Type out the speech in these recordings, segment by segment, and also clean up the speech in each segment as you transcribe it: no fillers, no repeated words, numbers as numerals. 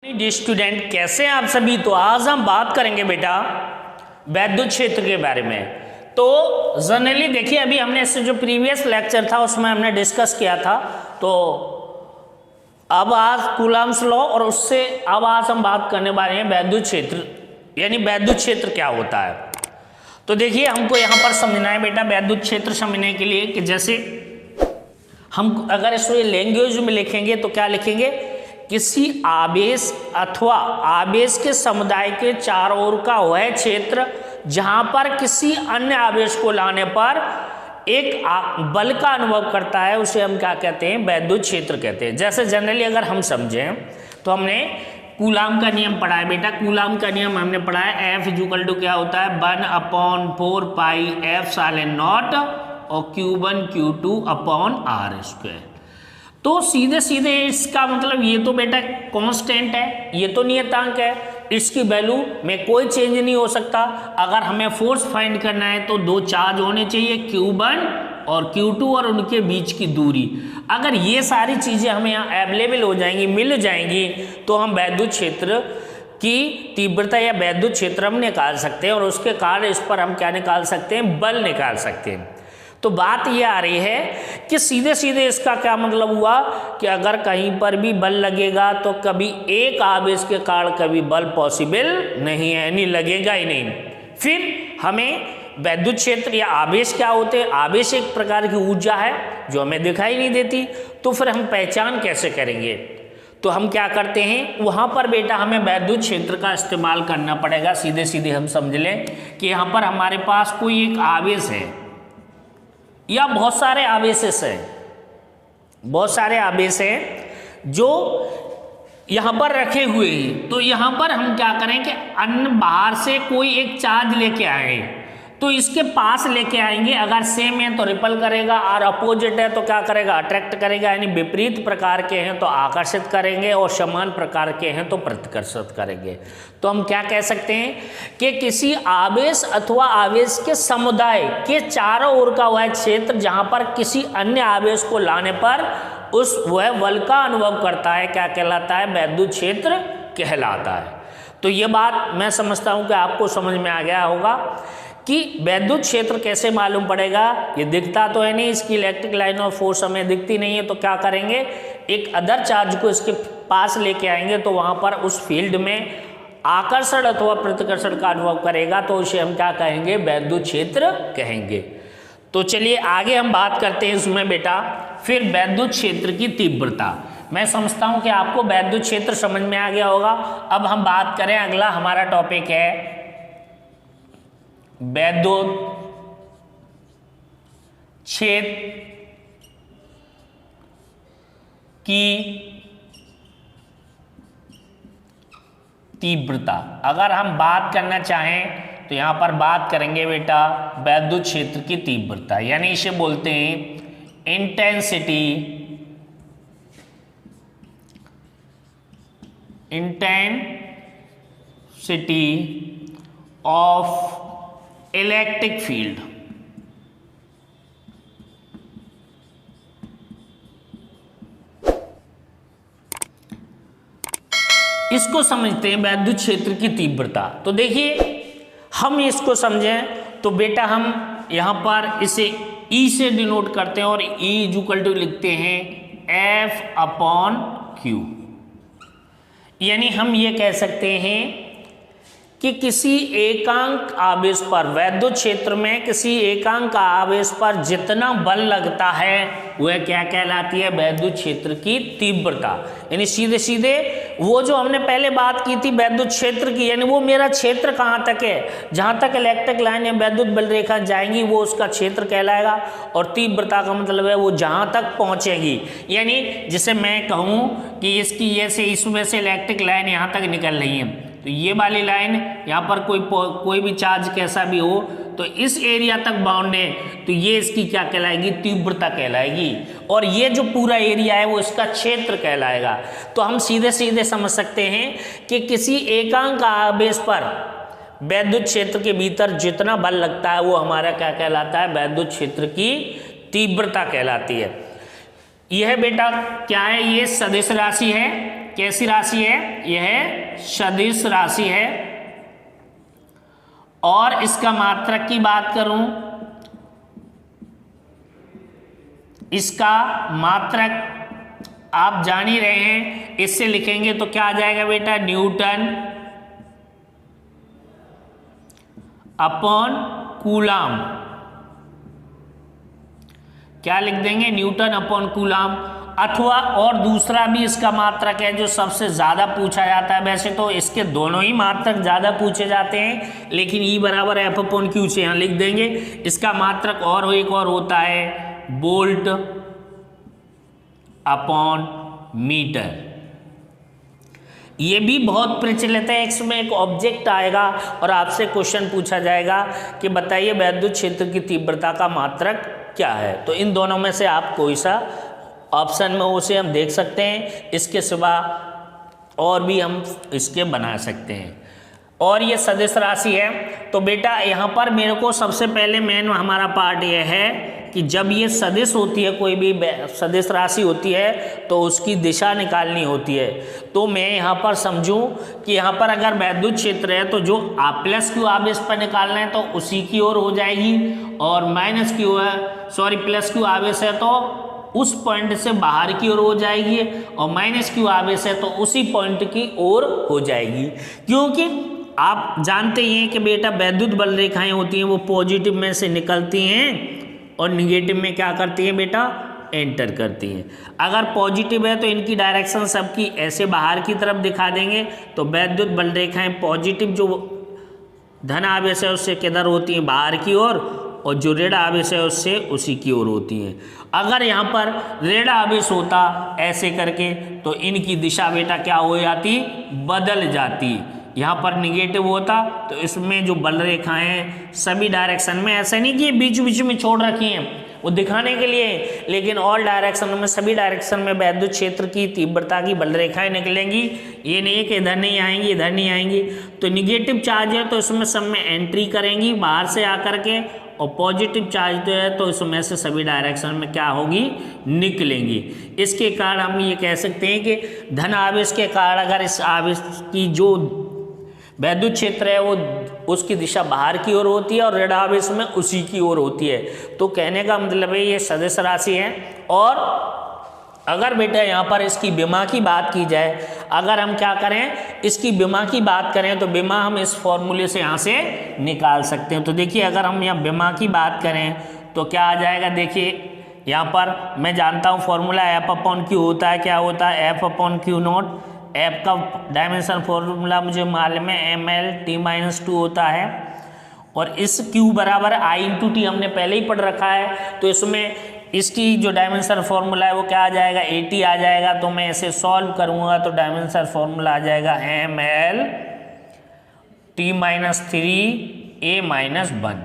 Dear student कैसे हैं आप सभी। तो आज हम बात करेंगे बेटा वैद्युत क्षेत्र के बारे में। तो जनरली देखिए अभी हमने इससे जो प्रीवियस लेक्चर था उसमें हमने डिस्कस किया था। तो अब आज कूलम्ब्स लॉ और उससे अब आज हम बात करने वाले हैं वैद्युत क्षेत्र, यानी वैद्युत क्षेत्र क्या होता है। तो देखिए हमको यहाँ पर समझना है बेटा वैद्युत क्षेत्र समझने के लिए कि जैसे हम अगर इसको लैंग्वेज में लिखेंगे तो क्या लिखेंगे, किसी आवेश अथवा आवेश के समुदाय के चारों ओर का वह क्षेत्र जहां पर किसी अन्य आवेश को लाने पर एक बल का अनुभव करता है उसे हम क्या कहते हैं, वैद्युत क्षेत्र कहते हैं। जैसे जनरली अगर हम समझें तो हमने कूलाम का नियम पढ़ा है बेटा। कूलाम का नियम हमने पढ़ा है F = क्या होता है 1/4 पाई F∗0 और Q1 Q2/R²। तो सीधे सीधे इसका मतलब ये तो बेटा कांस्टेंट है, ये तो नियतांक है, इसकी वैल्यू में कोई चेंज नहीं हो सकता। अगर हमें फोर्स फाइंड करना है तो दो चार्ज होने चाहिए Q1 और Q2 और उनके बीच की दूरी। अगर ये सारी चीजें हमें यहाँ अवेलेबल हो जाएंगी, मिल जाएंगी, तो हम वैद्युत क्षेत्र की तीव्रता या वैद्युत क्षेत्र हम निकाल सकते हैं और उसके कारण इस पर हम क्या निकाल सकते हैं, बल निकाल सकते हैं। तो बात ये आ रही है कि सीधे सीधे इसका क्या मतलब हुआ कि अगर कहीं पर भी बल लगेगा तो कभी एक आवेश के कारण कभी बल पॉसिबल नहीं है, नहीं लगेगा ही नहीं। फिर हमें वैद्युत क्षेत्र या आवेश क्या होते हैं, आवेश एक प्रकार की ऊर्जा है जो हमें दिखाई नहीं देती। तो फिर हम पहचान कैसे करेंगे, तो हम क्या करते हैं वहाँ पर बेटा हमें वैद्युत क्षेत्र का इस्तेमाल करना पड़ेगा। सीधे सीधे हम समझ लें कि यहाँ पर हमारे पास कोई एक आवेश है या बहुत सारे आवेशेस हैं, बहुत सारे आवेश हैं जो यहाँ पर रखे हुए हैं। तो यहाँ पर हम क्या करें कि अन्य बाहर से कोई एक चार्ज लेके आए तो इसके पास लेके आएंगे। अगर सेम है तो रिपल करेगा और अपोजिट है तो क्या करेगा, अट्रैक्ट करेगा। यानी विपरीत प्रकार के हैं तो आकर्षित करेंगे और समान प्रकार के हैं तो प्रतिकर्षित करेंगे। तो हम क्या कह सकते हैं कि किसी आवेश अथवा आवेश के समुदाय के चारों ओर का वह क्षेत्र जहां पर किसी अन्य आवेश को लाने पर उस वह बल का अनुभव करता है, क्या कहलाता है, वैद्युत क्षेत्र कहलाता है। तो ये बात मैं समझता हूं कि आपको समझ में आ गया होगा कि वैद्युत क्षेत्र कैसे मालूम पड़ेगा। ये दिखता तो है नहीं, इसकी इलेक्ट्रिक लाइन ऑफ फोर्स हमें दिखती नहीं है, तो क्या करेंगे एक अदर चार्ज को इसके पास लेके आएंगे तो वहां पर उस फील्ड में आकर्षण अथवा प्रतिकर्षण का अनुभव करेगा, तो उसे हम क्या कहेंगे, वैद्युत क्षेत्र कहेंगे। तो चलिए आगे हम बात करते हैं इसमें बेटा फिर वैद्युत क्षेत्र की तीव्रता। मैं समझता हूं कि आपको वैद्युत क्षेत्र समझ में आ गया होगा। अब हम बात करें, अगला हमारा टॉपिक है वैद्युत क्षेत्र की तीव्रता। अगर हम बात करना चाहें तो यहां पर बात करेंगे बेटा वैद्युत क्षेत्र की तीव्रता, यानी इसे बोलते हैं इंटेंसिटी ऑफ इलेक्ट्रिक फील्ड। इसको समझते हैं वैद्युत क्षेत्र की तीव्रता। तो देखिए हम इसको समझें तो बेटा हम यहां पर इसे E से डिनोट करते हैं और E = लिखते हैं F/Q। यानी हम ये कह सकते हैं कि किसी एकांक आवेश पर, वैद्युत क्षेत्र में किसी एकांक आवेश पर जितना बल लगता है वह क्या कहलाती है, वैद्युत क्षेत्र की तीव्रता। यानी सीधे सीधे वो जो हमने पहले बात की थी वैद्युत क्षेत्र की, यानी वो मेरा क्षेत्र कहाँ तक है, जहाँ तक इलेक्ट्रिक लाइन या वैद्युत बल रेखा जाएंगी वो उसका क्षेत्र कहलाएगा। और तीव्रता का मतलब है वो जहाँ तक पहुँचेगी। यानी जिसे मैं कहूँ कि इसकी जैसे इसमें से इलेक्ट्रिक लाइन यहाँ तक निकल रही है, तो ये वाली लाइन यहाँ पर कोई भी चार्ज कैसा भी हो तो इस एरिया तक बाउंड है, तो ये इसकी क्या कहलाएगी, तीव्रता कहलाएगी। और ये जो पूरा एरिया है वो इसका क्षेत्र कहलाएगा। तो हम सीधे सीधे समझ सकते हैं कि किसी एकांक आवेश पर वैद्युत क्षेत्र के भीतर जितना बल लगता है वो हमारा क्या कहलाता है, वैद्युत क्षेत्र की तीव्रता कहलाती है। यह बेटा क्या है, ये सदिश राशि है कैसी राशि है? यह सदिश राशि है। और इसका मात्रक की बात करूं, इसका मात्रक आप जान ही रहे हैं, इससे लिखेंगे तो क्या आ जाएगा बेटा? Newton upon coulomb. क्या लिख देंगे? Newton upon coulomb. अथवा और दूसरा भी इसका मात्रक है जो सबसे ज़्यादा पूछा जाता है। वैसे तो इसके दोनों ही मात्रक ज़्यादा पूछे जाते हैं, लेकिन E बराबर एफ अपॉन क्यू से यहाँ लिख देंगे। इसका मात्रक और एक और होता है वोल्ट अपॉन मीटर। ये भी बहुत प्रचलित है। इसमें एक ऑब्जेक्ट आएगा और आपसे क्वेश्चन पूछा जाएगा कि बताइए वैद्युत क्षेत्र की तीव्रता का मात्रक क्या है। तो इन दोनों में से आप कोई सा ऑप्शन में उसे हम देख सकते हैं। इसके सिवा और भी हम इसके बना सकते हैं। और ये सदिश राशि है। तो बेटा यहाँ पर मेरे को सबसे पहले मेन हमारा पार्ट ये है कि जब ये सदिश होती है, कोई भी सदिश राशि होती है, तो उसकी दिशा निकालनी होती है। तो मैं यहाँ पर समझूं कि यहाँ पर अगर वैद्युत क्षेत्र है तो जो प्लस क्यू आवेश पर निकालना है तो उसी की ओर हो जाएगी, और माइनस क्यू है, सॉरी प्लस क्यू आवेश है तो उस पॉइंट से बाहर की ओर हो जाएगी, और माइनस क्यू आवेश है तो उसी पॉइंट की ओर हो जाएगी। क्योंकि आप जानते ही हैं कि बेटा वैद्युत बल रेखाएं होती हैं वो पॉजिटिव में से निकलती हैं और निगेटिव में क्या करती हैं बेटा? एंटर करती हैं। अगर पॉजिटिव है तो इनकी डायरेक्शन सबकी ऐसे बाहर की तरफ दिखा देंगे, तो वैद्युत बल रेखाएं पॉजिटिव जो धन आवेश है उससे किधर होती हैं? बाहर की ओर, और जो ऋण आवेश है उससे उसी की ओर होती हैं। अगर यहाँ पर ऋण आवेश होता ऐसे करके तो इनकी दिशा बेटा क्या हो जाती? बदल जाती। यहाँ पर निगेटिव होता तो इसमें जो बल रेखाएं हैं सभी डायरेक्शन में, ऐसा नहीं कि बीच बीच में छोड़ रखी हैं वो दिखाने के लिए, लेकिन ऑल डायरेक्शन में, सभी डायरेक्शन में वैद्युत क्षेत्र की तीव्रता की बल रेखाएं निकलेंगी। ये नहीं है कि इधर नहीं आएंगी, इधर नहीं आएंगी। तो निगेटिव चार्ज है तो इसमें सब में एंट्री करेंगी बाहर से आकर के, और पॉजिटिव चार्ज जो है तो इसमें से सभी डायरेक्शन में क्या होगी? निकलेंगी। इसके कारण हम ये कह सकते हैं कि धन आवेश के कारण अगर इस आवेश की जो वैद्युत क्षेत्र है वो उसकी दिशा बाहर की ओर होती है और ऋण आवेश में उसी की ओर होती है। तो कहने का मतलब है ये सदिश राशि है। और अगर बेटा यहाँ पर इसकी विमा की बात की जाए, अगर हम क्या करें, इसकी विमा की बात करें तो विमा हम इस फॉर्मूले से यहाँ से निकाल सकते हैं। तो देखिए अगर हम यहाँ विमा की बात करें तो क्या आ जाएगा? देखिए यहाँ पर मैं जानता हूँ फॉर्मूला एफ अपॉन क्यू होता है। क्या होता है? F upon Q not. F का डायमेंशन फॉर्मूला मुझे मालूम है, ml/t-2 होता है, और इस Q बराबर I/T हमने पहले ही पढ़ रखा है। तो इसमें इसकी जो डायमेंशन फॉर्मूला है वो क्या आ जाएगा? 80 आ जाएगा। तो मैं इसे सॉल्व करूँगा तो डायमेंशन फॉर्मूला आ जाएगा ml/t-3a-1।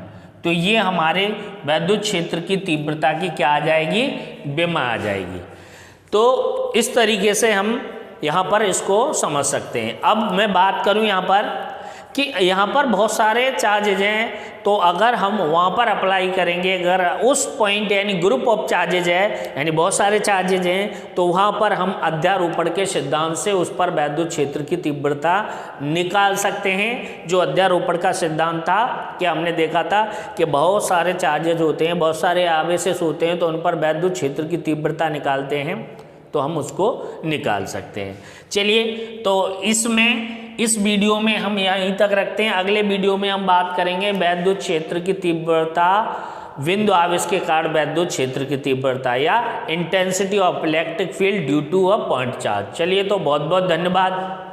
तो ये हमारे वैद्युत क्षेत्र की तीव्रता की क्या आ जाएगी? विमा आ जाएगी। तो इस तरीके से हम यहाँ पर इसको समझ सकते हैं। अब मैं बात करूँ यहाँ पर कि यहाँ पर बहुत सारे चार्जेज हैं, तो अगर हम वहाँ पर अप्लाई करेंगे, अगर उस पॉइंट यानी ग्रुप ऑफ चार्जेज है, यानी बहुत सारे चार्जेज हैं, तो वहाँ पर हम अध्यारोपण के सिद्धांत से उस पर वैद्युत क्षेत्र की तीव्रता निकाल सकते हैं। जो अध्यारोपण का सिद्धांत था कि हमने देखा था कि बहुत सारे चार्जेज होते हैं, बहुत सारे आवेशेस होते हैं, तो उन पर वैद्युत क्षेत्र की तीव्रता निकालते हैं, तो हम उसको निकाल सकते हैं। चलिए तो इस वीडियो में हम यहीं तक रखते हैं। अगले वीडियो में हम बात करेंगे वैद्युत क्षेत्र की तीव्रता, बिंदु आवेश के कारण वैद्युत क्षेत्र की तीव्रता, या intensity of electric field due to a point charge. चलिए तो बहुत बहुत धन्यवाद।